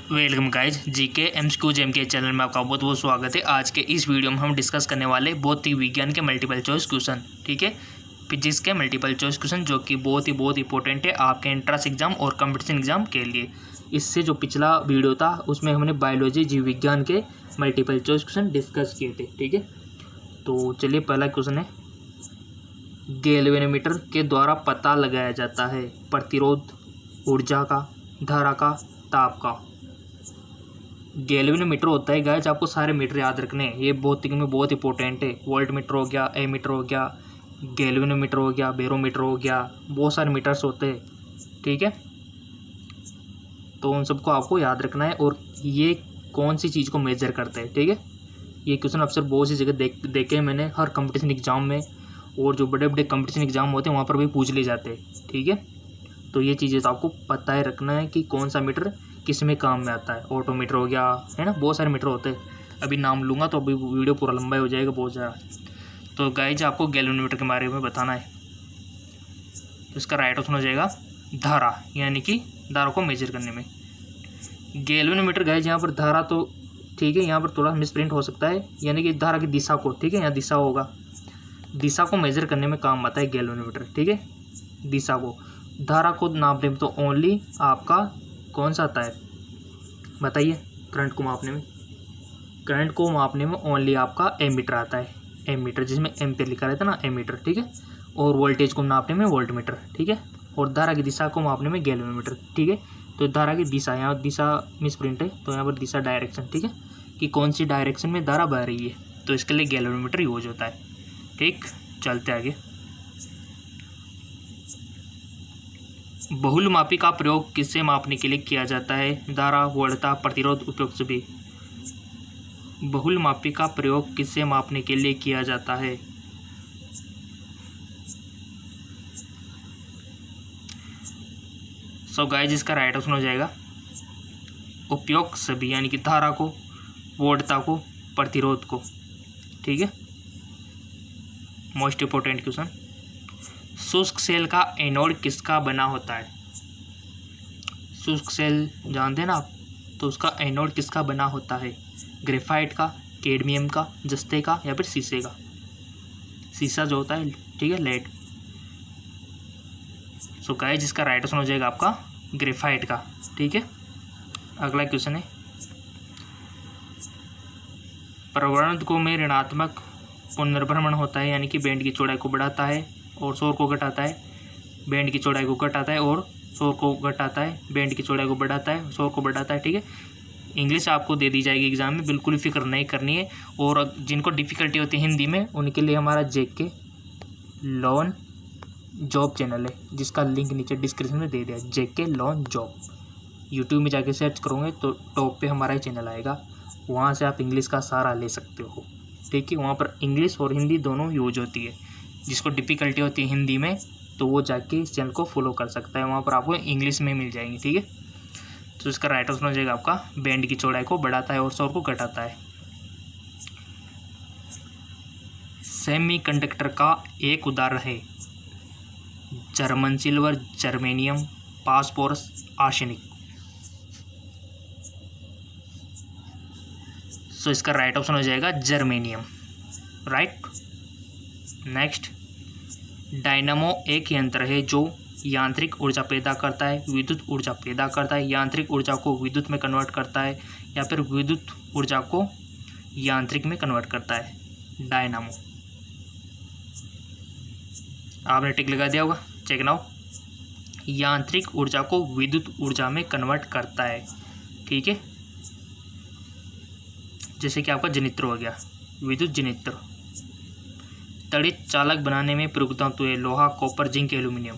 Welcome guys GK MCQ gem के channel में आपका बहुत बहुत स्वागत है। आज के इस वीडियो में हम डिस्कस करने वाले भौतिक विज्ञान के मल्टीपल चॉइस क्वेश्चन, ठीक है, फिजिक्स के मल्टीपल चॉइस क्वेश्चन जो कि बहुत इंपॉर्टेंट है आपके एंट्रेंस एग्जाम और कंपटीशन एग्जाम के लिए। इससे जो पिछला वीडियो था उसमें हमने बायोलॉजी जीव विज्ञान के मल्टीपल चॉइस क्वेश्चन डिस्कस किए थे, ठीक है। तो चलिए पहला क्वेश्चन है, गैल्वेनोमीटर के द्वारा पता लगाया जाता है प्रतिरोध, ऊर्जा का, धारा का, ताप का। गैल्वेनोमीटर होता है गाइस, आपको सारे मीटर याद रखने हैं, ये भौतिक में बहुत इंपॉर्टेंट है। वोल्ट मीटर हो गया, एमीटर हो गया, गैल्वेनोमीटर हो गया, बैरोमीटर हो गया, बहुत सारे मीटर्स होते हैं, ठीक है। तो उन सबको आपको याद रखना है और ये कौन सी चीज़ को मेजर करते हैं, ठीक है। ये क्वेश्चन अक्सर बहुत सी जगह देखे मैंने, हर कंपटीशन एग्जाम में, और जो बड़े बड़े कंपटीशन एग्जाम होते हैं वहाँ पर भी पूछ ले जाते हैं, ठीक है। तो ये चीज़ें तो आपको पता है रखना है कि कौन सा मीटर किस में काम में आता है। ऑटोमीटर हो गया, है ना, बहुत सारे मीटर होते हैं। अभी नाम लूँगा तो अभी वीडियो पूरा लंबा हो जाएगा बहुत ज़्यादा। तो गाइज आपको गैल्वेनोमीटर के बारे में बताना है। तो इसका राइट ऑप्शन हो जाएगा धारा, यानी कि धारा को मेजर करने में। गैल्वेनोमीटर गाइज यहाँ पर धारा तो ठीक है, यहाँ पर थोड़ा मिसप्रिंट हो सकता है, यानी कि धारा की दिशा को, ठीक है, यहाँ दिशा होगा, दिशा को मेजर करने में काम आता है गैल्वेनोमीटर, ठीक है। दिशा को, धारा को नापने में तो ओनली आपका कौन सा आता है बताइए, करंट को मापने में, करंट को मापने में ओनली आपका एमीटर आता है, एमीटर जिसमें एम्पियर लिखा रहता है ना, एमीटर, ठीक है। और वोल्टेज को नापने में वोल्टमीटर, ठीक है। और धारा की दिशा को मापने में गैल्वेनोमीटर, ठीक है। तो धारा की दिशा, यहाँ दिशा मिसप्रिंट है तो यहाँ पर दिशा डायरेक्शन, ठीक है, कि कौन सी डायरेक्शन में धारा बह रही है, तो इसके लिए गैल्वेनोमीटर यूज होता है, ठीक। चलते आगे। बहुलमापी का प्रयोग किससे मापने के लिए किया जाता है? धारा, वोल्टता, प्रतिरोध, उपयुक्त सभी। बहुलमापी का प्रयोग किससे मापने के लिए किया जाता है? सो गाइस इसका राइट ऑप्शन हो जाएगा उपयुक्त सभी, यानी कि धारा को, वोल्टता को, प्रतिरोध को, ठीक है। मोस्ट इंपोर्टेंट क्वेश्चन, शुष्क सेल का एनोड किसका बना होता है? शुष्क सेल जानते हैं ना आप, तो उसका एनोड किसका बना होता है? ग्रेफाइट का, कैडमियम का, जस्ते का, या फिर शीशे का। शीशा जो होता है, ठीक है, लेड। सो गाइस जिसका राइट ऑप्शन हो जाएगा आपका ग्रेफाइट का, ठीक है। अगला क्वेश्चन है, प्रवर्धकों में ऋणात्मक पुनर्भ्रमण होता है, यानी कि बैंड की चौड़ाई को बढ़ाता है और शोर को घटाता है, बैंड की चौड़ाई को घटाता है और शोर को घटाता है, बैंड की चौड़ाई को बढ़ाता है, शोर को बढ़ाता है, ठीक है। इंग्लिश आपको दे दी जाएगी एग्जाम में, बिल्कुल फिक्र नहीं करनी है। और जिनको डिफ़िकल्टी होती है हिंदी में, उनके लिए हमारा जेके लॉन जॉब चैनल है, जिसका लिंक नीचे डिस्क्रिप्शन में दे दिया, जेके लॉन जॉब। यूट्यूब में जाके सर्च करोगे तो टॉप पे हमारा ही चैनल आएगा, वहाँ से आप इंग्लिश का सहारा ले सकते हो, ठीक है। वहाँ पर इंग्लिश और हिंदी दोनों यूज होती है। जिसको डिफ़िकल्टी होती है हिंदी में तो वो जाके इस चैनल को फॉलो कर सकता है, वहाँ पर आपको इंग्लिश में मिल जाएंगी, ठीक है। तो इसका राइट ऑप्शन हो जाएगा आपका बैंड की चौड़ाई को बढ़ाता है और शोर को घटाता है। सेमीकंडक्टर का एक उदाहरण है German silver, germanium, phosphorus, arsenic. So इसका राइट ऑप्शन हो जाएगा जर्मेनियम, राइट। नेक्स्ट, डायनामो एक यंत्र है जो यांत्रिक ऊर्जा पैदा करता है, विद्युत ऊर्जा पैदा करता है, यांत्रिक ऊर्जा को विद्युत में कन्वर्ट करता है, या फिर विद्युत ऊर्जा को यांत्रिक में कन्वर्ट करता है। डायनामो, आपने टिक लगा दिया होगा, चेक नाउ। यांत्रिक ऊर्जा को विद्युत ऊर्जा में कन्वर्ट करता है, ठीक है। जैसे कि आपका जनित्र हो गया, विद्युत जनित्र। तड़ित चालक बनाने में प्रयुक्त होते हैं लोहा, कॉपर, जिंक, एल्यूमिनियम।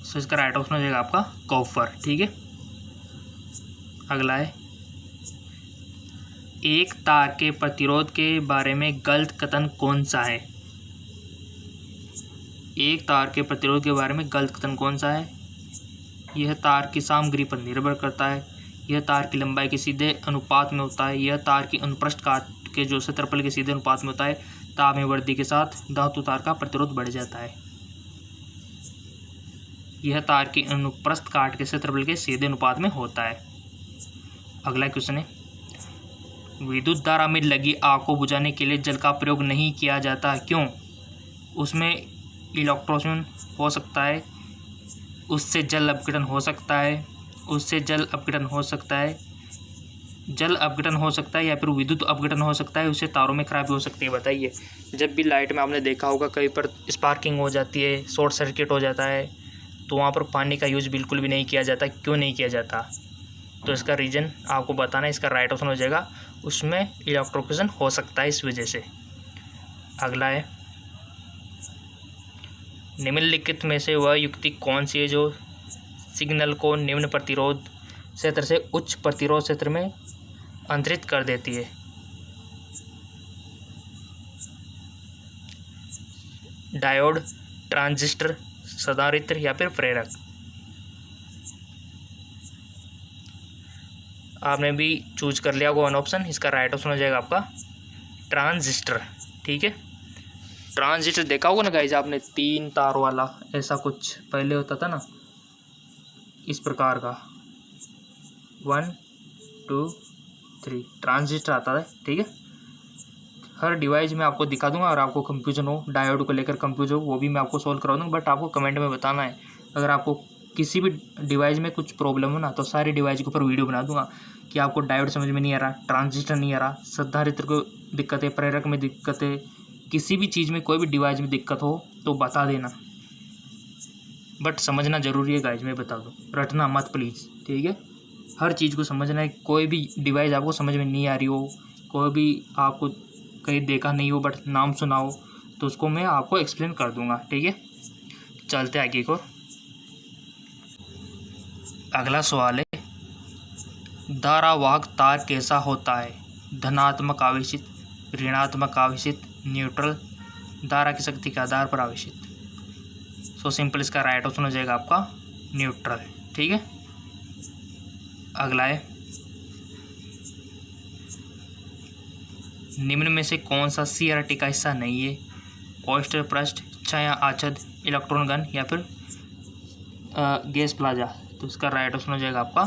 सो इसका राइट ऑप्शन हो जाएगा आपका कॉपर, ठीक है। अगला है, एक तार के प्रतिरोध के बारे में गलत कथन कौन सा है? एक तार के प्रतिरोध के बारे में गलत कथन कौन सा है? यह तार की सामग्री पर निर्भर करता है, यह तार की लंबाई के सीधे अनुपात में होता है, यह तार की अनुप्रस्थ काट के जो क्षेत्रफल के सीधे अनुपात में होता है, ताप में वृद्धि के साथ धातु तार का प्रतिरोध बढ़ जाता है। यह तार की अनुप्रस्थ काट के क्षेत्रफल के सीधे अनुपात में होता है। अगला क्वेश्चन है, विद्युत धारा में लगी आग को बुझाने के लिए जल का प्रयोग नहीं किया जाता, क्यों? उसमें इलेक्ट्रोशन हो सकता है, उससे जल अपघटन हो सकता है, जल अपघटन हो सकता है या फिर विद्युत अपघटन हो सकता है, उससे तारों में खराबी हो सकती है। बताइए, जब भी लाइट में आपने देखा होगा कहीं पर स्पार्किंग हो जाती है, शॉर्ट सर्किट हो जाता है, तो वहाँ पर पानी का यूज़ बिल्कुल भी नहीं किया जाता। क्यों नहीं किया जाता? तो इसका रीज़न आपको बताना है। इसका राइट ऑप्शन हो जाएगा उसमें इलेक्ट्रोक्यूशन हो सकता है, इस वजह से। अगला है, निम्नलिखित में से वह युक्ति कौन सी है जो सिग्नल को निम्न प्रतिरोध क्षेत्र से उच्च प्रतिरोध क्षेत्र में अंतरित कर देती है? डायोड, ट्रांजिस्टर, संधारित्र या फिर प्रेरक? आपने भी चूज कर लिया होगा वन ऑप्शन। इसका राइट ऑप्शन हो जाएगा आपका ट्रांजिस्टर। ठीक है, ट्रांजिस्टर देखा होगा ना गाइस आपने, 3 तार वाला ऐसा कुछ पहले होता था ना, इस प्रकार का 1 2 3 ट्रांजिस्टर आता है। ठीक है, हर डिवाइस में आपको दिखा दूंगा, और आपको कंफ्यूजन हो, डायोड को लेकर कंफ्यूज हो, वो भी मैं आपको सोल्व करवा दूँगा। बट आपको कमेंट में बताना है। अगर आपको किसी भी डिवाइस में कुछ प्रॉब्लम हो ना, तो सारी डिवाइस के ऊपर वीडियो बना दूंगा कि आपको डायोड समझ में नहीं आ रहा, ट्रांजिस्टर नहीं आ रहा, संधारित्र को दिक्कत है, प्रेरक में दिक्कत है, किसी भी चीज़ में कोई भी डिवाइस में दिक्कत हो तो बता देना। बट समझना ज़रूरी है गाइज, मैं बता दूँ, रटना मत प्लीज़। ठीक है, हर चीज़ को समझना है। कोई भी डिवाइस आपको समझ में नहीं आ रही हो, कोई भी आपको कहीं देखा नहीं हो बट नाम सुना हो, तो उसको मैं आपको एक्सप्लेन कर दूंगा। ठीक है, चलते आगे को। अगला सवाल है, धारावाहक तार कैसा होता है? धनात्मक आवेशित, ऋणात्मक आवेशित, न्यूट्रल, धारा की शक्ति के आधार पर आवेशित? सो सिंपल, इसका राइट ऑप्शन हो जाएगा आपका न्यूट्रल। ठीक है, अगला है, निम्न में से कौन सा सीआरटी का हिस्सा नहीं है? पॉइस्टर पृष्ठ, छाया आच्छाद, इलेक्ट्रॉन गन या फिर गैस प्लाजा? तो इसका राइट ऑप्शन हो जाएगा आपका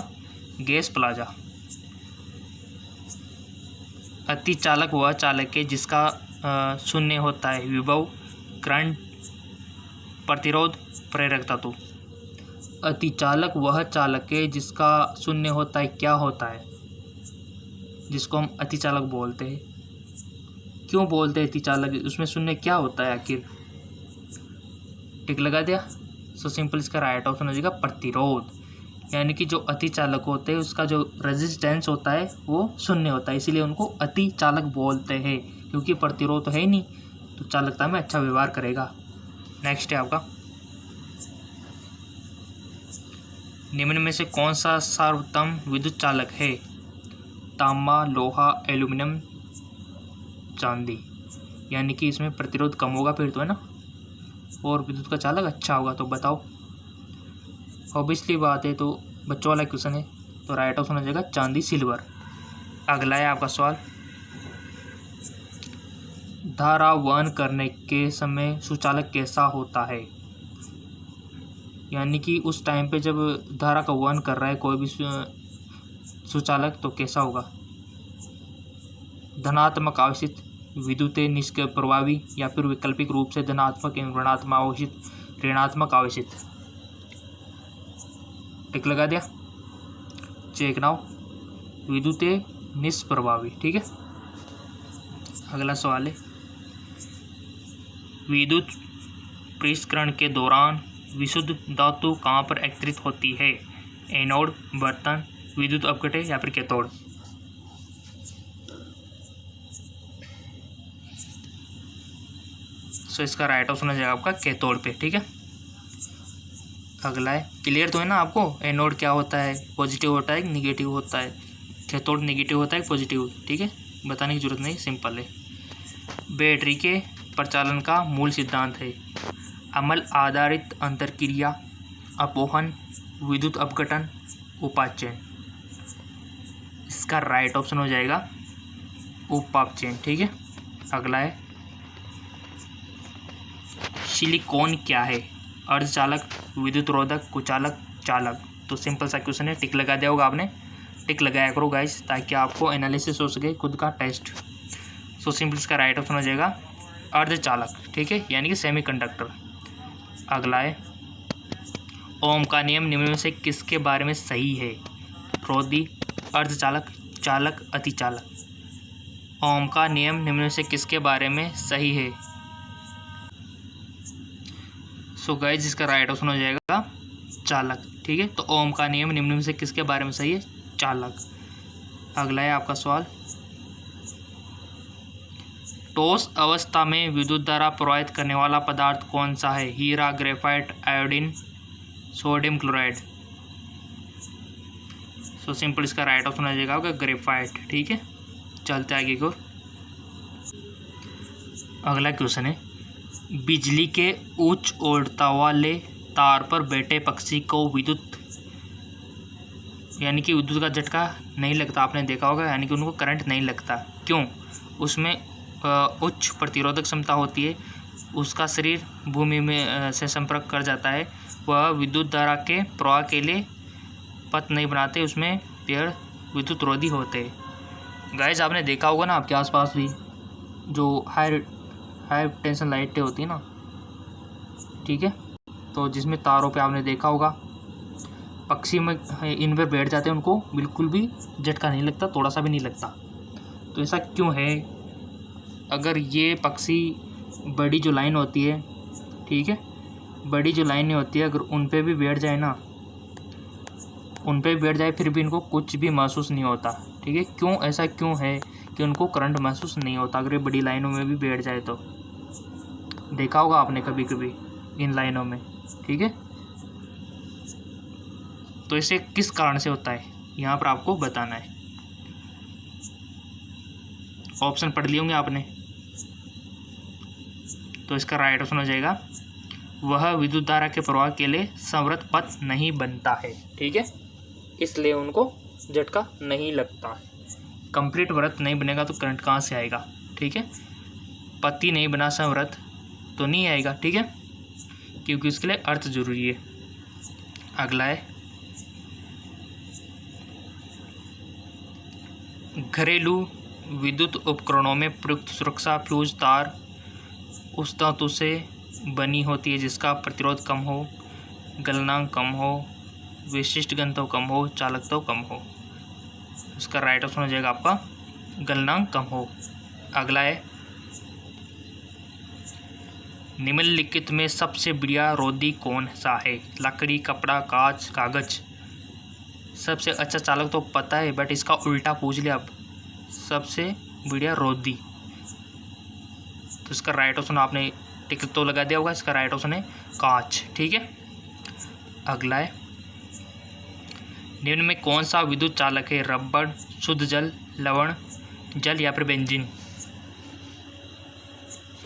गैस प्लाजा। अति चालक वह चालक है जिसका शून्य होता है विभव, करंट, प्रतिरोध, प्रेरक तत्व। अति चालक वह चालक है जिसका शून्य होता है, क्या होता है? जिसको हम अति चालक बोलते हैं। क्यों बोलते हैं अति चालक? उसमें शून्य क्या होता है आखिर? टिक लगा दिया। सो सिंपल, इसका राइट ऑप्शन हो जाएगा प्रतिरोध। यानी कि जो अति चालक होते हैं उसका जो रेजिस्टेंस होता है वो शून्य होता है, इसीलिए उनको अति चालक बोलते हैं, क्योंकि प्रतिरोध तो है ही नहीं, तो चालकता में अच्छा व्यवहार करेगा। नेक्स्ट है आपका, निम्न में से कौन सा सर्वोत्तम विद्युत चालक है? तांबा, लोहा, एल्यूमिनियम, चांदी। यानी कि इसमें प्रतिरोध कम होगा फिर तो, है ना, और विद्युत का चालक अच्छा होगा। तो बताओ, ऑब्वियसली बात है, तो बच्चों वाला क्वेश्चन है, तो राइट ऑप्शन हो जाएगा चांदी, सिल्वर। अगला है आपका सवाल, धारा वहन करने के समय सुचालक कैसा होता है? यानी कि उस टाइम पे जब धारा का वहन कर रहा है कोई भी सुचालक, तो कैसा होगा? धनात्मक आवेशित, विद्युत निष्क्रिय प्रभावी या फिर वैकल्पिक रूप से धनात्मक एवं ऋणात्मक आवेशित, ऋणात्मक आवेशित? टिक लगा दिया। चेक नाउ, विद्युत निष्प्रभावी। ठीक है, अगला सवाल है, विद्युत पृष्ठकरण के दौरान विशुद्ध धातु कहाँ पर एकत्रित होती है? एनोड, बर्तन, विद्युत अपघटे या फिर कैथोड? सो इसका राइट ऑप्शन हो जाएगा आपका कैथोड पे। ठीक है, अगला है, क्लियर तो है ना आपको? एनोड क्या होता है, पॉजिटिव होता है, निगेटिव होता है, कैथोड निगेटिव होता है, पॉजिटिव। ठीक है, बताने की जरूरत नहीं, सिंपल है। बैटरी के प्रचालन का मूल सिद्धांत है अमल आधारित अंतरक्रिया, अपोहन, विद्युत अपघटन, उपापचयन। इसका राइट ऑप्शन हो जाएगा उपापचयन। ठीक है, अगला है, सिलिकॉन क्या है? अर्धचालक, विद्युत रोधक, कुचालक, चालक। तो सिंपल सा क्वेश्चन है, टिक लगा दिया होगा आपने, टिक लगाया करो गाइस ताकि आपको एनालिसिस हो सके खुद का टेस्ट। सो सिंपल इसका राइट ऑप्शन हो जाएगा अर्धचालक, ठीक है, यानी कि सेमीकंडक्टर। अगला है, ओम का नियम निम्न में से किसके बारे में सही है? रोधी, अर्धचालक, चालक, अतिचालक। ओम का नियम निम्न में से किसके बारे में सही है? सो गाइस इसका राइट ऑप्शन हो जाएगा चालक, ठीक है। तो ओम का नियम निम्न में से किसके बारे में सही है? चालक। अगला है आपका सवाल, ठोस अवस्था में विद्युत धारा प्रवाहित करने वाला पदार्थ कौन सा है? हीरा, graphite, iodine, sodium chloride. So simple इसका राइट ऑप्शन आ जाएगा आपका ग्रेफाइट, ठीक है। चलते आगे को। अगला क्वेश्चन है, बिजली के उच्च ओढ़ता वाले तार पर बैठे पक्षी को विद्युत यानी कि विद्युत का झटका नहीं लगता, आपने देखा होगा, यानी कि उनको करंट नहीं लगता। क्यों? उसमें उच्च प्रतिरोधक क्षमता होती है, उसका शरीर भूमि में से संपर्क कर जाता है, वह विद्युत धारा के प्रवाह के लिए पथ नहीं बनाते, उसमें पेड़ विद्युत रोधी होते हैं। गाइस आपने देखा होगा ना आपके आसपास भी जो हाई टेंशन लाइटें होती है ना, ठीक है, तो जिसमें तारों पे आपने देखा होगा पक्षी में इन पर बैठ जाते हैं, उनको बिल्कुल भी झटका नहीं लगता, थोड़ा सा भी नहीं लगता। तो ऐसा क्यों है? अगर ये पक्षी बड़ी जो लाइन होती है, ठीक है, बड़ी जो लाइनें होती है, अगर उन पे भी बैठ जाए ना, उन पे बैठ जाए फिर भी इनको कुछ भी महसूस नहीं होता, ठीक है। क्यों? ऐसा क्यों है कि उनको करंट महसूस नहीं होता अगर ये बड़ी लाइनों में भी बैठ जाए? तो देखा होगा आपने कभी कभी इन लाइनों में, ठीक है। तो इसे किस कारण से होता है यहाँ पर आपको बताना है। ऑप्शन पढ़ लिए होंगे आपने, तो इसका राइट ऑप्शन हो जाएगा वह विद्युत धारा के प्रवाह के लिए संवृत पथ नहीं बनता है, ठीक है, इसलिए उनको झटका नहीं लगता। कंप्लीट वृत्त नहीं बनेगा तो करंट कहाँ से आएगा, ठीक है। पत्ती नहीं बना संवृत तो नहीं आएगा, ठीक है, क्योंकि उसके लिए अर्थ जरूरी है। अगला है, घरेलू विद्युत उपकरणों में प्रयुक्त सुरक्षा फ्यूज तार उस धातु से बनी होती है जिसका प्रतिरोध कम हो, गलनांक कम हो, विशिष्ट घनत्व कम हो, चालकत्व कम हो। उसका राइट ऑप्शन हो जाएगा आपका गलनांक कम हो। अगला है, निम्नलिखित में सबसे बढ़िया रोधी कौन सा है? लकड़ी, कपड़ा, कांच, कागज। सबसे अच्छा चालक तो पता है, बट इसका उल्टा पूछ लिया आप, सबसे बढ़िया रोधी। तो इसका राइट ऑप्शन आपने टिक तो लगा दिया होगा, इसका राइट ऑप्शन है कांच, ठीक है। अगला है, निम्न में कौन सा विद्युत चालक है? रबड़, शुद्ध जल, लवण जल या फिर बेंजीन।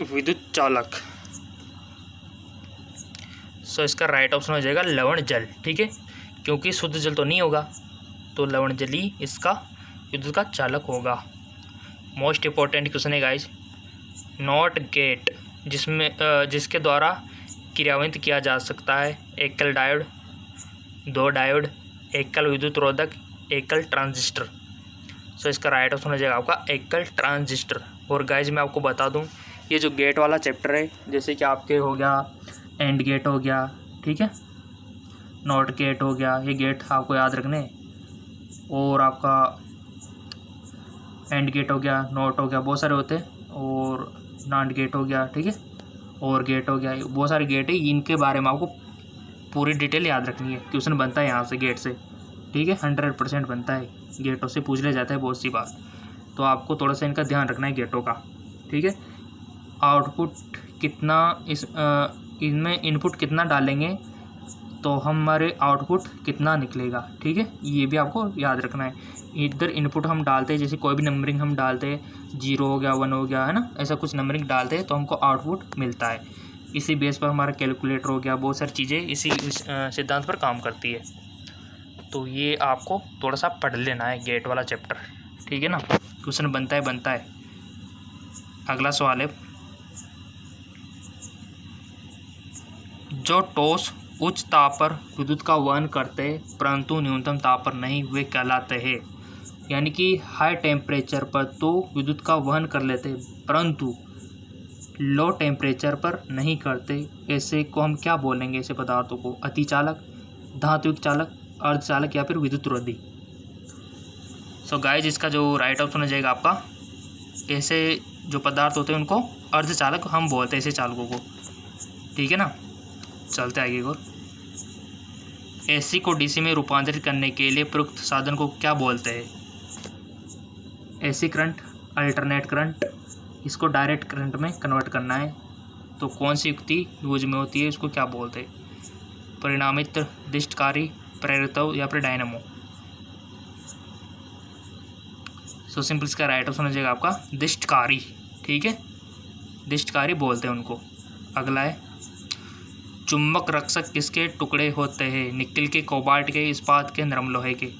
विद्युत चालक, सो इसका राइट ऑप्शन हो जाएगा लवण जल, ठीक है, क्योंकि शुद्ध जल तो नहीं होगा, तो लवण जल ही इसका विद्युत का चालक होगा। मोस्ट इम्पोर्टेंट क्वेश्चन है गाइस, नॉट गेट जिसके द्वारा क्रियान्वित किया जा सकता है? एकल डायोड, दो डायोड, एकल विद्युत रोधक, एकल ट्रांजिस्टर। सो इसका राइट ऑप्शन हो जाएगा आपका एकल ट्रांजिस्टर। और गाइस मैं आपको बता दूं, ये जो गेट वाला चैप्टर है, जैसे कि आपके हो गया एंड गेट हो गया, ठीक है, नॉट गेट हो गया, ये गेट आपको याद रखने, और आपका एंड गेट हो गया, नॉट हो गया, बहुत सारे होते हैं, और नॉट गेट हो गया, ठीक है, और गेट हो गया, बहुत सारे गेट है, इनके बारे में आपको पूरी डिटेल याद रखनी है। क्वेश्चन बनता है यहाँ से गेट से, ठीक है, 100% बनता है, गेटों से पूछ लिया जाता है बहुत सी बार, तो आपको थोड़ा सा इनका ध्यान रखना है गेटों का, ठीक है। आउटपुट कितना इनमें इनपुट कितना डालेंगे तो हमारे आउटपुट कितना निकलेगा, ठीक है, ये भी आपको याद रखना है। इधर इनपुट हम डालते हैं, जैसे कोई भी नंबरिंग हम डालते हैं, 0 हो गया, 1 हो गया, है ना, ऐसा कुछ नंबरिंग डालते हैं तो हमको आउटपुट मिलता है। इसी बेस पर हमारा कैलकुलेटर हो गया, बहुत सारी चीज़ें इसी सिद्धांत पर काम करती है। तो ये आपको थोड़ा सा पढ़ लेना है गेट वाला चैप्टर, ठीक है ना, क्वेश्चन बनता है। अगला सवाल है, जो ठोस उच्च ताप पर विद्युत का वहन करते हैं परंतु न्यूनतम ताप पर नहीं, वे कहलाते हैं। यानी कि हाई टेम्परेचर पर तो विद्युत का वहन कर लेते हैं परंतु लो टेम्परेचर पर नहीं करते। ऐसे को हम क्या बोलेंगे? ऐसे पदार्थों को अतिचालक, धात्विक चालक, अर्धचालक या फिर विद्युत रोधी। सो गाइस, इसका जो राइट ऑप्शन हो जाएगा आपका, ऐसे जो पदार्थ होते हैं उनको अर्धचालक हम बोलते हैं, ऐसे चालकों को। ठीक है ना, चलते आगे और एसी को डीसी में रूपांतरित करने के लिए प्रयुक्त साधन को क्या बोलते हैं? एसी करंट, अल्टरनेट करंट, इसको डायरेक्ट करंट में कन्वर्ट करना है तो कौन सी युक्ति यूज में होती है, इसको क्या बोलते हैं? परिणामित, दिष्टकारी, प्रेरितव या फिर डायनामो। सो सिंपल इसका राइट ऑप्शन हो जाएगा आपका दिष्टकारी। ठीक है, दिष्टकारी बोलते हैं उनको। अगला है चुंबक रक्षक किसके टुकड़े होते हैं? निकिल के, कोबाल्ट के, इस्पात के, नरम लोहे के।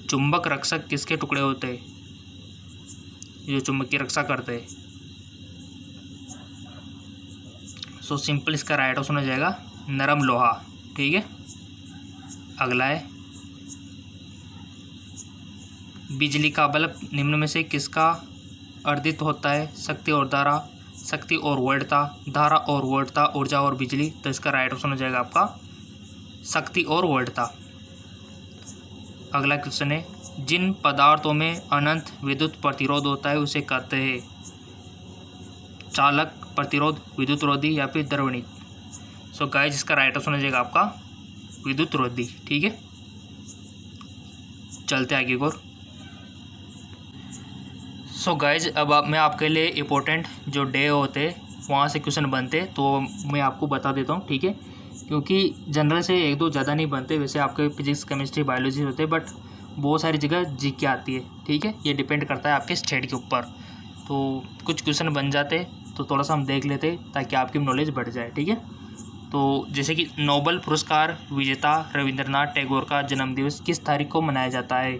चुंबक रक्षक किसके टुकड़े होते हैं जो चुंबक की रक्षा करते हैं? सो सिंपल इसका राइट ऑप्शन हो जाएगा नरम लोहा। ठीक है, अगला है बिजली का बल्ब निम्न में से किसका अर्धित होता है? शक्ति और धारा, शक्ति और वोल्टता, धारा और वोल्टता, ऊर्जा और बिजली। तो इसका राइट ऑप्शन हो जाएगा आपका शक्ति और वोल्टता। अगला क्वेश्चन है जिन पदार्थों में अनंत विद्युत प्रतिरोध होता है उसे कहते हैं चालक, प्रतिरोध, विद्युत रोधी या फिर द्रवणित। सो गाइस, इसका राइट ऑप्शन हो जाएगा आपका विद्युत रोधी। ठीक है, चलते आगे और सो गाइज अब मैं आपके लिए इम्पोर्टेंट जो डे होते वहाँ से क्वेश्चन बनते तो मैं आपको बता देता हूँ। ठीक है, क्योंकि जनरल से एक दो ज़्यादा नहीं बनते, वैसे आपके फिजिक्स, केमिस्ट्री, बायोलॉजी होते हैं बट बहुत सारी जगह जीके आती है। ठीक है, ये डिपेंड करता है आपके स्टेट के ऊपर। तो कुछ क्वेश्चन बन जाते तो थोड़ा सा हम देख लेते ताकि आपकी नॉलेज बढ़ जाए। ठीक है, तो जैसे कि नोबेल पुरस्कार विजेता रविंद्रनाथ टैगोर का जन्मदिवस किस तारीख को मनाया जाता है?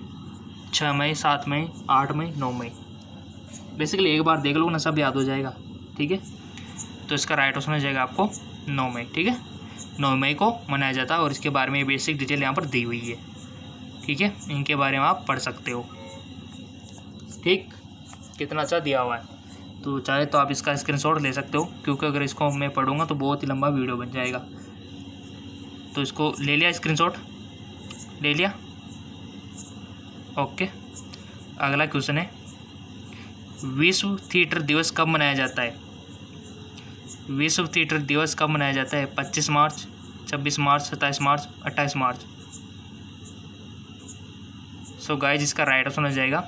6 मई, 7 मई, 8 मई, 9 मई। बेसिकली एक बार देख लो ना, सब याद हो जाएगा। ठीक है, तो इसका राइट ऑप्शन हो जाएगा आपको 9 मई। ठीक है, 9 मई को मनाया जाता है और इसके बारे में बेसिक डिटेल यहाँ पर दी हुई है। ठीक है, इनके बारे में आप पढ़ सकते हो। ठीक, कितना अच्छा दिया हुआ है, तो चाहे तो आप इसका स्क्रीनशॉट ले सकते हो क्योंकि अगर इसको मैं पढ़ूंगा तो बहुत ही लंबा वीडियो बन जाएगा। तो इसको ले लिया, स्क्रीनशॉट ले लिया। ओके, अगला क्वेश्चन है विश्व थिएटर दिवस कब मनाया जाता है? विश्व थिएटर दिवस कब मनाया जाता है? 25 मार्च, 26 मार्च, 27 मार्च, 28 मार्च। सो गाइस, इसका राइट ऑप्शन हो जाएगा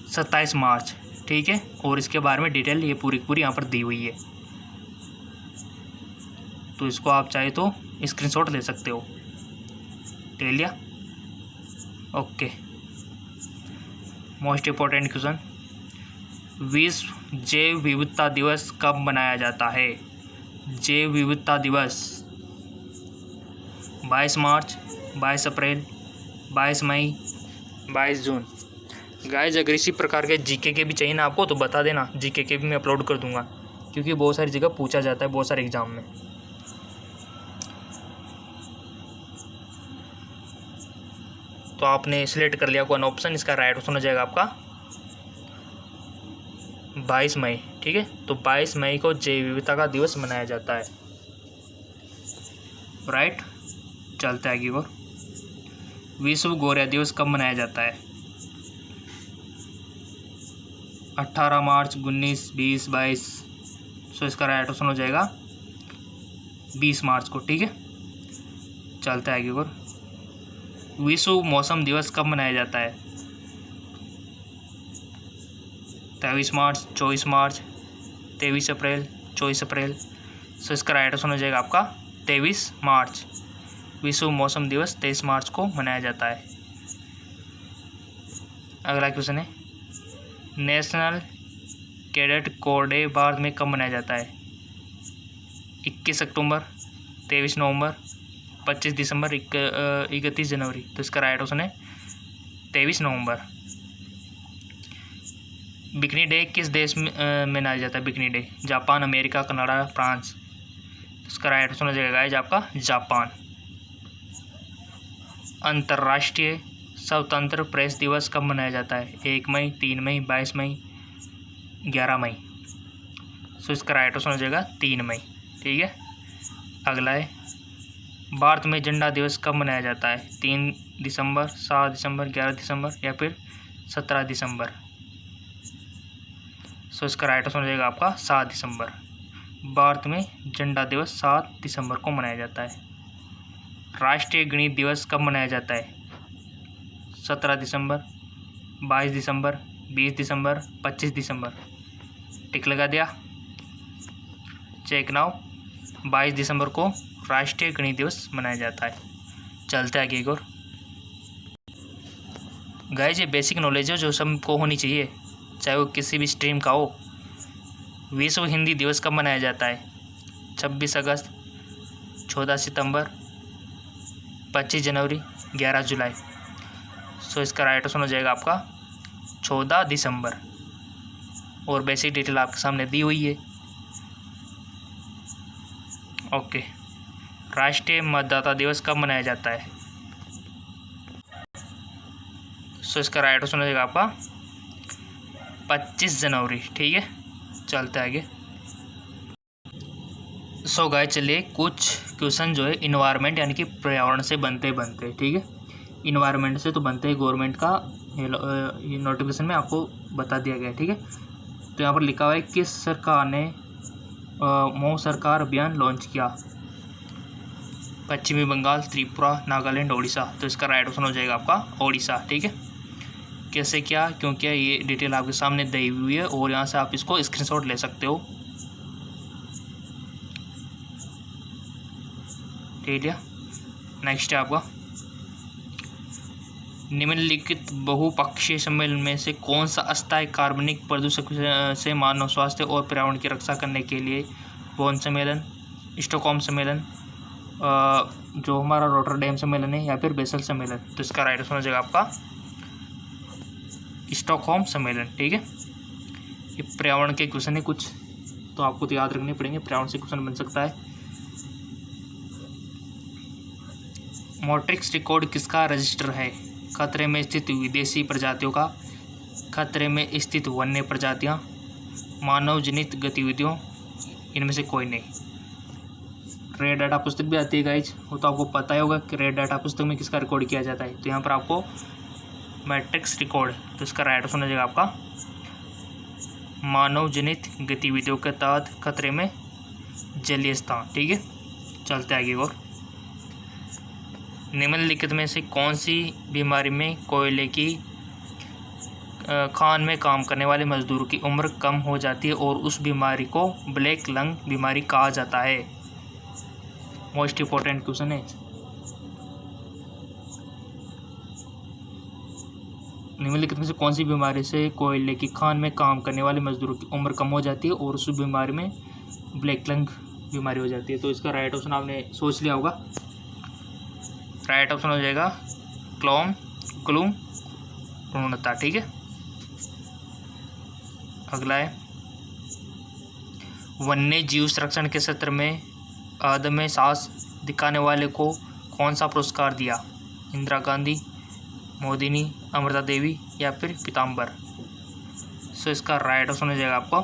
27 मार्च। ठीक है, और इसके बारे में डिटेल ये पूरी पूरी यहाँ पर दी हुई है, तो इसको आप चाहे तो स्क्रीनशॉट ले सकते हो। ले लिया? ओके, मोस्ट इम्पोर्टेंट क्वेश्चन विश्व जैव विविधता दिवस कब मनाया जाता है? जैव विविधता दिवस 22 मार्च, 22 अप्रैल, 22 मई, 22 जून। गाइस, अगर इसी प्रकार के जीके के भी चाहिए ना आपको तो बता देना, जीके के भी मैं अपलोड कर दूंगा क्योंकि बहुत सारी जगह पूछा जाता है, बहुत सारे एग्जाम में। तो आपने सिलेक्ट कर लिया कौन ऑप्शन, इसका राइट ऑप्शन हो जाएगा आपका 22 मई। ठीक है, तो 22 मई को जैव विविधता का दिवस मनाया जाता है। राइट, चलते आगे और विश्व गोरिया दिवस कब मनाया जाता है? 18 मार्च, 19, 20, 22। सो इसका राइट ऑप्शन हो जाएगा 20 मार्च को। ठीक है, चलते आगे और विश्व मौसम दिवस कब मनाया जाता है? 23 मार्च, 24 मार्च, 23 अप्रैल, 24 अप्रैल। सो इसका राइट ऑप्शन हो जाएगा आपका 23 मार्च। विश्व मौसम दिवस 23 मार्च को मनाया जाता है। अगला क्वेश्चन है national cadet corps day Bharat में कब मनाया जाता है? 21 अक्टूबर, 23 नवंबर, 25 दिसंबर, 31 जनवरी। तो इसका राइट ऑप्शन है 23 नवंबर। बिकनी डे किस देश में मनाया जाता है? Bikini day Japan, America, Canada, France. इसका राइट ऑप्शन हो जाएगा गाइज आपका जापान। अंतर्राष्ट्रीय स्वतंत्र प्रेस दिवस कब मनाया जाता है? 1 मई, 3 मई, 22 मई, 11 मई। सो इसका राइट ऑप्शन हो जाएगा 3 मई। ठीक है, अगला है भारत में झंडा दिवस कब मनाया जाता है? 3 दिसंबर, 7 दिसंबर, 11 दिसंबर या फिर 17 दिसंबर। सो इसका राइट ऑप्शन हो जाएगा आपका 7 दिसंबर। भारत में झंडा दिवस 7 दिसंबर को मनाया जाता है। राष्ट्रीय गणित दिवस कब मनाया जाता है? 17 दिसंबर, 22 दिसंबर, 20 दिसंबर, 25 दिसंबर। टिक लगा दिया, चेक नाउ। 22 दिसंबर को राष्ट्रीय गणित दिवस मनाया जाता है। चलते आगे एक और। गाइस ये बेसिक नॉलेज है जो सबको होनी चाहिए, चाहे वो किसी भी स्ट्रीम का हो। विश्व हिंदी दिवस कब मनाया जाता है? 26 अगस्त, 14 सितंबर, 25 जनवरी, 11 जुलाई। सो इसका राइट ऑप्शन हो जाएगा आपका 14 दिसंबर। और बेसिक डिटेल आपके सामने दी हुई है। ओके, राष्ट्रीय मतदाता दिवस कब मनाया जाता है? सो इसका राइट ऑप्शन हो जाएगा आपका 25 जनवरी। ठीक है, चलते आगे। सो गाइस चलिए कुछ क्वेश्चन जो है इन्वायरमेंट यानी कि पर्यावरण से बनते। ठीक है, इन्वायरमेंट से तो बनते हैं, गवर्नमेंट का ये नोटिफिकेशन में आपको बता दिया गया है। ठीक है, तो यहाँ पर लिखा हुआ है किस सरकार ने मऊ सरकार अभियान लॉन्च किया? पश्चिमी बंगाल, त्रिपुरा, नागालैंड, ओडिशा। तो इसका राइट ऑप्शन हो जाएगा आपका ओडिशा। ठीक है, कैसे क्या क्यों किया ये डिटेल आपके सामने दी हुई है और यहाँ से आप इसको स्क्रीनशॉट ले सकते हो। ठीक है, नेक्स्ट है आपका निम्नलिखित बहुपक्षीय सम्मेलन में से कौन सा अस्थायी कार्बनिक प्रदूषक से मानव स्वास्थ्य और पर्यावरण की रक्षा करने के लिए बोन सम्मेलन, स्टॉकहोम सम्मेलन, जो हमारा रोटरडैम सम्मेलन है या फिर बेसल सम्मेलन। तो इसका राइट आंसर हो जाएगा आपका स्टॉकहोम सम्मेलन। ठीक है, ये पर्यावरण के क्वेश्चन है कुछ, तो आपको तो याद रखने पड़ेंगे, पर्यावरण से क्वेश्चन बन सकता है। मोट्रिक्स रिकॉर्ड किसका रजिस्टर है? खतरे में स्थित विदेशी प्रजातियों का, खतरे में स्थित वन्य प्रजातियां, मानव जनित गतिविधियों, इनमें से कोई नहीं। रेड डाटा पुस्तक भी आती है गाइज, वो तो आपको पता ही होगा कि रेड डाटा पुस्तक में किसका रिकॉर्ड किया जाता है। तो यहाँ पर आपको मैट्रिक्स रिकॉर्ड, तो इसका राइट आंसर हो जाएगा आपका मानव जनित गतिविधियों के तहत खतरे में जलीय स्थान। ठीक है, चलते आगे और निम्नलिखित में से कौन सी बीमारी में कोयले की खान में काम करने वाले मजदूरों की उम्र कम हो जाती है और उस बीमारी को ब्लैक लंग बीमारी कहा जाता है? मोस्ट इम्पोर्टेंट क्वेश्चन है। निम्नलिखित में से कौन सी बीमारी से कोयले की खान में काम करने वाले मजदूरों की उम्र कम हो जाती है और उस बीमारी में ब्लैक लंग बीमारी हो जाती है? तो इसका राइट ऑप्शन आपने सोच लिया होगा, राइट ऑप्शन हो जाएगा क्लूम पूर्णता। ठीक है, अगला है वन्य जीव संरक्षण के क्षेत्र में अदम्य साहस दिखाने वाले को कौन सा पुरस्कार दिया? इंदिरा गांधी, मोदिनी, अमृता देवी या फिर पीताम्बर। सो इसका राइट ऑप्शन हो जाएगा आपको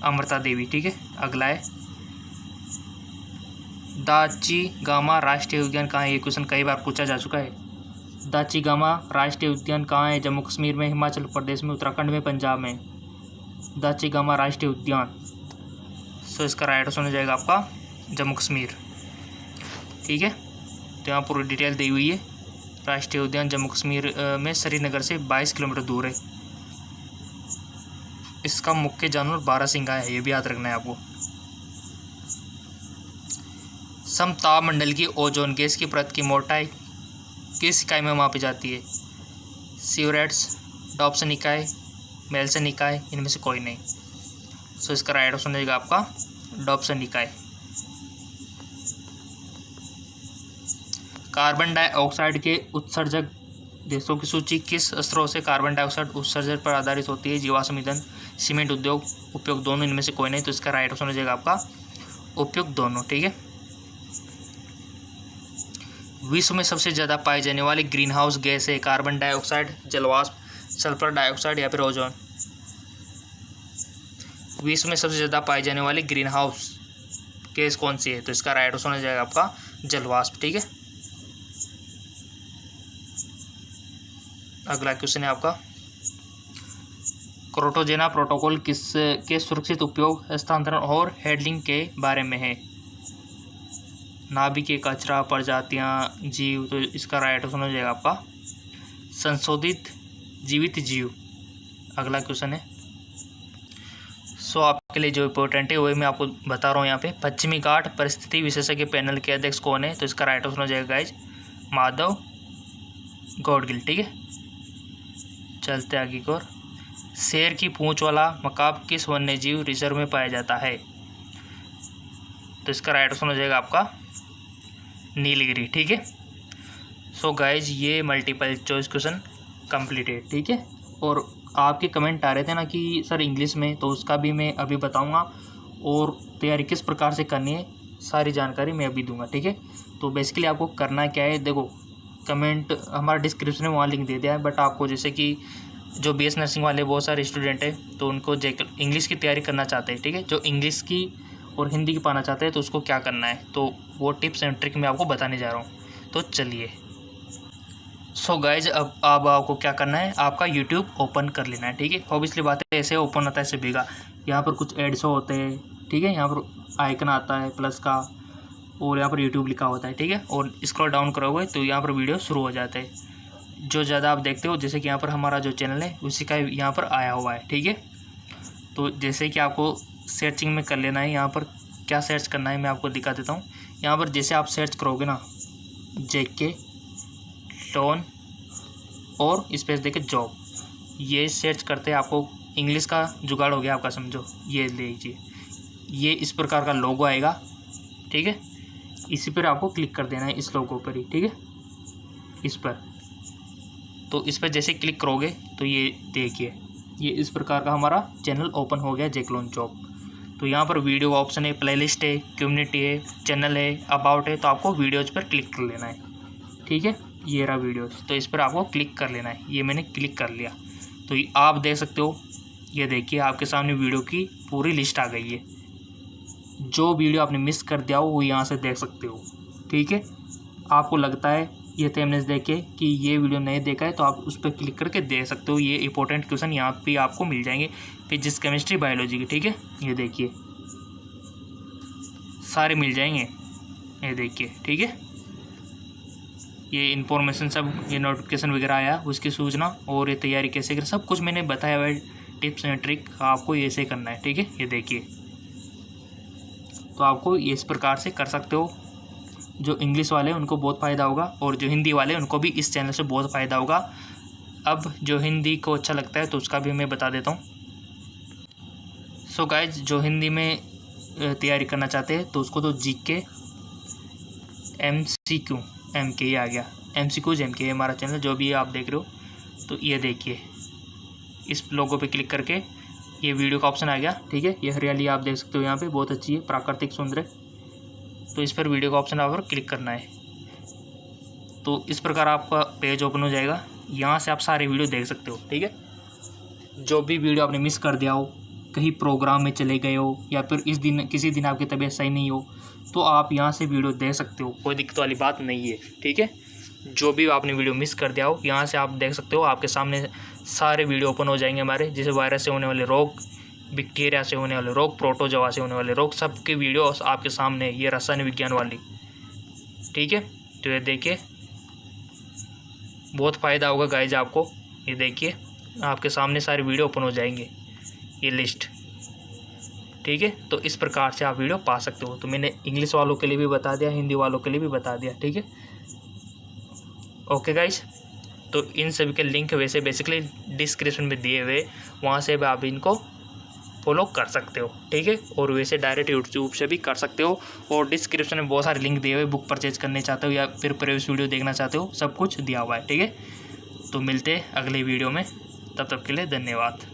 अमृता देवी। ठीक है, अगला है दाची-गामा राष्ट्रीय उद्यान कहाँ है? ये क्वेश्चन कई बार पूछा जा चुका है। दाची-गामा राष्ट्रीय उद्यान कहाँ है? जम्मू कश्मीर में, हिमाचल प्रदेश में, उत्तराखंड में, पंजाब में। दाची-गामा राष्ट्रीय उद्यान। सो इसका राइट ऑप्शन हो जाएगा आपका जम्मू कश्मीर। ठीक है, तो यहाँ पूरी डिटेल दी हुई है। राष्ट्रीय उद्यान जम्मू कश्मीर में श्रीनगर से 22 किलोमीटर दूर है। इसका मुख्य जानवर बारहसिंगा है, ये भी याद रखना है आपको। समतापमंडल की ओजोन गैस की परत की मोटाई किस इकाई में मापी जाती है? सीवरेट्स, डॉप्सन इकाई, मेल्सन इकाई, इनमें से कोई नहीं। सो इसका राइट ऑप्शन रहेगा आपका डॉप्सन इकाई। कार्बन डाइऑक्साइड के उत्सर्जक देशों की सूची किस स्रोत से कार्बन डाइऑक्साइड उत्सर्जन पर आधारित होती है? जीवाश्म ईंधन, सीमेंट उद्योग, उपयोग, दोनों, इनमें से कोई नहीं। तो इसका राइट ऑप्शन हो जाएगा आपका उपयुक्त दोनों, ठीक है। विश्व में सबसे ज़्यादा पाई जाने वाली ग्रीन हाउस गैस है कार्बन डाइऑक्साइड, जलवाष्प, सल्फर डाइऑक्साइड या फिर ओजोन। विश्व में सबसे ज़्यादा पाई जाने वाली ग्रीन हाउस गैस कौन सी है? तो इसका राइट आंसर हो जाएगा आपका जलवाष्प, ठीक है। अगला क्वेश्चन है आपका, क्रोटोजेना प्रोटोकॉल किसके सुरक्षित उपयोग, हस्तांतरण और हैंडलिंग के बारे में है? नाभिकीय कचरा, प्रजातियां, जीव। तो इसका राइट आंसर हो जाएगा आपका संशोधित जीवित जीव। अगला क्वेश्चन है, आपके लिए जो इम्पोर्टेंट है वही मैं आपको बता रहा हूँ यहाँ पे। पश्चिमी घाट परिस्थिति विशेषज्ञ पैनल के अध्यक्ष कौन है? तो इसका राइट आंसर हो जाएगा गाइज माधव गौडगिल, ठीक है। चलते आगे की ओर। शेर की पूंछ वाला मकाब किस वन्य जीव रिजर्व में पाया जाता है? तो इसका राइट आंसर हो जाएगा आपका नीलगिरी, ठीक है। गाइज ये मल्टीपल चॉइस क्वेश्चन कंप्लीटेड, ठीक है। और आपके कमेंट आ रहे थे ना कि सर इंग्लिश में, तो उसका भी मैं अभी बताऊंगा और तैयारी किस प्रकार से करनी है सारी जानकारी मैं अभी दूंगा, ठीक है। तो बेसिकली आपको करना क्या है, देखो कमेंट हमारा डिस्क्रिप्शन में वहाँ लिंक दे दिया है, बट आपको जैसे कि जो बीएस नर्सिंग वाले बहुत सारे स्टूडेंट हैं तो उनको इंग्लिश की तैयारी करना चाहते हैं, ठीक है, जो इंग्लिश की और हिंदी की पाना चाहते हैं, तो उसको क्या करना है, तो वो टिप्स एंड ट्रिक मैं आपको बताने जा रहा हूँ। तो चलिए, गाइज अब आपको क्या करना है, आपका यूट्यूब ओपन कर लेना है, ठीक है। ऑब्वियसली बात है, ऐसे ओपन होता है सभी का। यहाँ पर कुछ एड शो होते हैं, ठीक है, यहाँ पर आइकन आता है प्लस का और यहाँ पर यूट्यूब लिखा होता है, ठीक है। और स्क्रॉल डाउन करोगे तो यहाँ पर वीडियो शुरू हो जाते हैं। जो ज़्यादा आप देखते हो, जैसे कि यहाँ पर हमारा जो चैनल है उसी का यहाँ पर आया हुआ है, ठीक है। तो जैसे कि आपको सर्चिंग में कर लेना है, यहाँ पर क्या सर्च करना है मैं आपको दिखा देता हूँ। यहाँ पर जैसे आप सर्च करोगे ना JK टोन और स्पेस देके जॉब, ये सर्च करते हैं आपको इंग्लिश का जुगाड़ हो गया आपका, समझो। ये लीजिए, ये इस प्रकार का लोगो आएगा, ठीक है। इसी पर आपको क्लिक कर देना है, इस लोगो पर ही, ठीक है, इस पर। तो इस पर जैसे क्लिक करोगे तो ये देखिए, ये इस प्रकार का हमारा चैनल ओपन हो गया, जैकलॉन जॉब। तो यहाँ पर वीडियो का ऑप्शन है, प्लेलिस्ट है, कम्युनिटी है, चैनल है, अबाउट है। तो आपको वीडियोज़ पर क्लिक कर लेना है, ठीक है। ये रहा वीडियोज़, तो इस पर आपको क्लिक कर लेना है। ये मैंने क्लिक कर लिया, तो आप देख सकते हो, ये देखिए आपके सामने वीडियो की पूरी लिस्ट आ गई है। जो वीडियो आपने मिस कर दिया हो वो यहाँ से देख सकते हो, ठीक है। आपको लगता है ये थंबनेल देखे कि ये वीडियो नहीं देखा है, तो आप उस पर क्लिक करके देख सकते हो। ये इंपॉर्टेंट क्वेश्चन यहाँ पे आपको मिल जाएंगे, फिजिक्स, केमिस्ट्री, बायोलॉजी के, ठीक है। ये देखिए सारे मिल जाएंगे, ये देखिए, ठीक है। ये इन्फॉर्मेशन सब, ये नोटिफिकेशन वगैरह आया उसकी सूचना और ये तैयारी कैसे करें, सब कुछ मैंने बताया हुआ है, टिप्स एंड ट्रिक आपको ऐसे करना है, ठीक है। ये देखिए, तो आपको इस प्रकार से कर सकते हो। जो इंग्लिश वाले उनको बहुत फ़ायदा होगा और जो हिंदी वाले उनको भी इस चैनल से बहुत फ़ायदा होगा। अब जो हिंदी को अच्छा लगता है तो उसका भी मैं बता देता हूँ। गाइज, जो हिंदी में तैयारी करना चाहते हैं तो उसको तो GK MCQ MK ये आ गया, MCQs MK हमारा चैनल जो भी आप देख रहे हो। तो ये देखिए, इस लोगो पे क्लिक करके ये वीडियो का ऑप्शन आ गया, ठीक है। ये हरियाली आप देख सकते हो, यहाँ पे बहुत अच्छी है, प्राकृतिक सौंदर्य। तो इस पर वीडियो का ऑप्शन आप क्लिक करना है, तो इस प्रकार आपका पेज ओपन हो जाएगा। यहाँ से आप सारे वीडियो देख सकते हो, ठीक है। जो भी वीडियो आपने मिस कर दिया हो, कहीं प्रोग्राम में चले गए हो या फिर इस दिन किसी दिन आपकी तबीयत सही नहीं हो, तो आप यहाँ से वीडियो देख सकते हो, कोई दिक्कत वाली बात नहीं है, ठीक है। जो भी आपने वीडियो मिस कर दिया हो यहाँ से आप देख सकते हो। आपके सामने सारे वीडियो ओपन हो जाएंगे हमारे, जैसे वायरस से होने वाले रोग, बैक्टीरिया से होने वाले रोग, प्रोटोजोआ से होने वाले रोग, सबके वीडियो आपके सामने, ये रसायन विज्ञान वाली, ठीक है। तो ये देखिए, बहुत फ़ायदा होगा गाइज आपको। ये देखिए, आपके सामने सारे वीडियो ओपन हो जाएंगे, ये लिस्ट, ठीक है। तो इस प्रकार से आप वीडियो पा सकते हो। तो मैंने इंग्लिश वालों के लिए भी बता दिया, हिंदी वालों के लिए भी बता दिया, ठीक है। ओके गाइज, तो इन सभी के लिंक वैसे बेसिकली डिस्क्रिप्शन में दिए हुए, वहाँ से भी आप इनको फॉलो कर सकते हो, ठीक है। और वैसे डायरेक्ट यूट्यूब से भी कर सकते हो। और डिस्क्रिप्शन में बहुत सारे लिंक दिए हुए, बुक परचेज करने चाहते हो या फिर प्रीवियस वीडियो देखना चाहते हो, सब कुछ दिया हुआ है, ठीक है। तो मिलते हैं अगले वीडियो में, तब तक के लिए धन्यवाद।